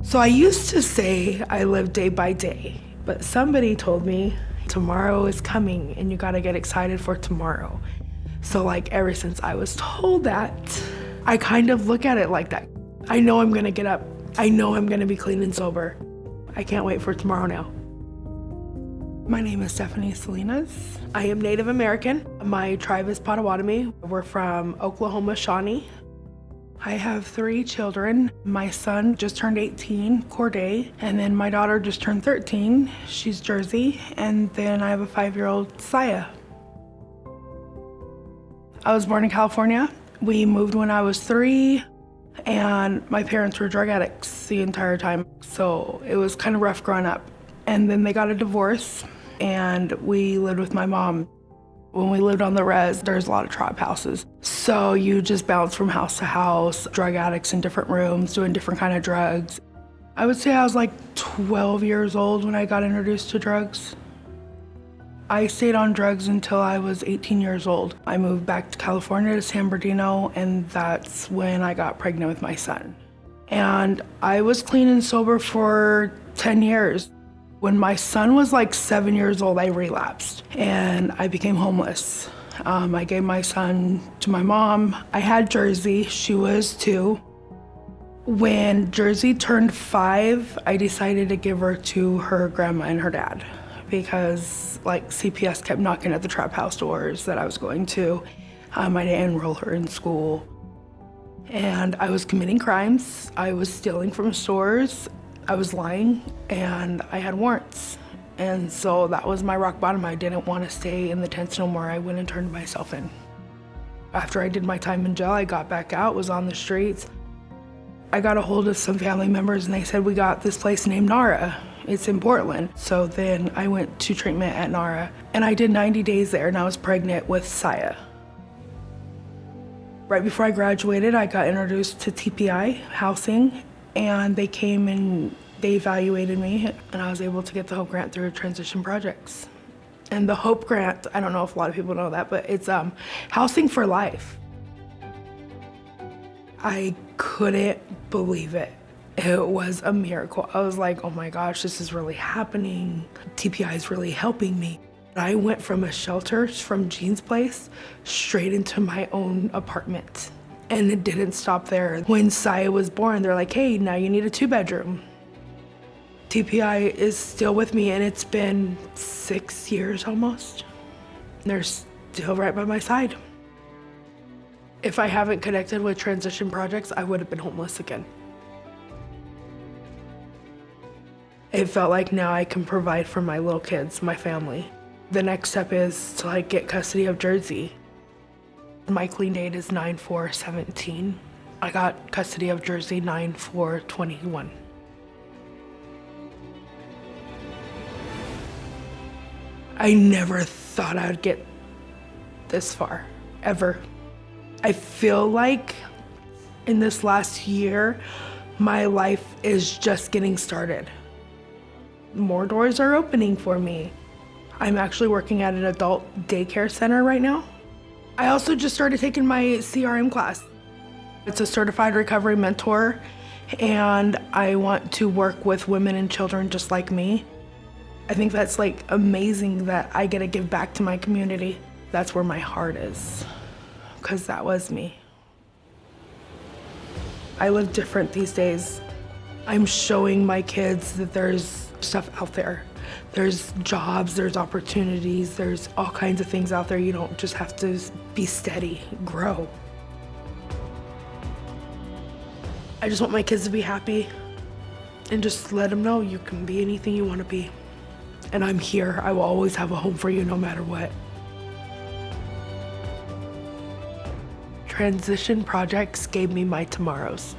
So I used to say I live day by day, but somebody told me tomorrow is coming and you gotta get excited for tomorrow. So like ever since I was told that, I kind of look at it like that. I know I'm gonna get up. I know I'm gonna be clean and sober. I can't wait for tomorrow now. My name is Stephani Salinas. I am Native American. My tribe is Potawatomi. We're from Oklahoma, Shawnee. I have 3 children. My son just turned 18, Corday, and then my daughter just turned 13. She's Jersey, and then I have a 5-year-old, Saya. I was born in California. We moved when I was 3, and my parents were drug addicts the entire time, so it was kind of rough growing up. And then they got a divorce, and we lived with my mom. When we lived on the res, there's a lot of trap houses. So you just bounce from house to house, drug addicts in different rooms, doing different kind of drugs. I would say I was like 12 years old when I got introduced to drugs. I stayed on drugs until I was 18 years old. I moved back to California to San Bernardino, and that's when I got pregnant with my son. And I was clean and sober for 10 years. When my son was like 7 years old, I relapsed and I became homeless. I gave my son to my mom. I had Jersey, she was 2. When Jersey turned 5, I decided to give her to her grandma and her dad because like CPS kept knocking at the trap house doors that I was going to. I didn't enroll her in school. And I was committing crimes. I was stealing from stores. I was lying, and I had warrants. And so that was my rock bottom. I didn't want to stay in the tents no more. I went and turned myself in. After I did my time in jail, I got back out, was on the streets. I got a hold of some family members and they said, we got this place named Nara. It's in Portland. So then I went to treatment at Nara and I did 90 days there and I was pregnant with Saya. Right before I graduated, I got introduced to TPI housing. And they came and they evaluated me and I was able to get the HOPE grant through Transition Projects. And the HOPE grant, I don't know if a lot of people know that, but it's housing for life. I couldn't believe it. It was a miracle. I was like, oh my gosh, this is really happening. TPI is really helping me. I went from a shelter from Jean's place straight into my own apartment. And it didn't stop there. When Saya was born, they're like, hey, now you need a 2-bedroom. TPI is still with me and it's been 6 years almost. They're still right by my side. If I haven't connected with Transition Projects, I would have been homeless again. It felt like now I can provide for my little kids, my family. The next step is to like get custody of Jersey. My clean date is 9/4/17. I got custody of Jersey 9/4/21. I never thought I would get this far, ever. I feel like in this last year, my life is just getting started. More doors are opening for me. I'm actually working at an adult daycare center right now. I also just started taking my CRM class. It's a certified recovery mentor, and I want to work with women and children just like me. I think that's like amazing that I get to give back to my community. That's where my heart is, because that was me. I live different these days. I'm showing my kids that there's stuff out there. There's jobs, there's opportunities, there's all kinds of things out there. You don't just have to be steady, grow. I just want my kids to be happy and just let them know you can be anything you want to be. And I'm here. I will always have a home for you no matter what. Transition Projects gave me my tomorrows.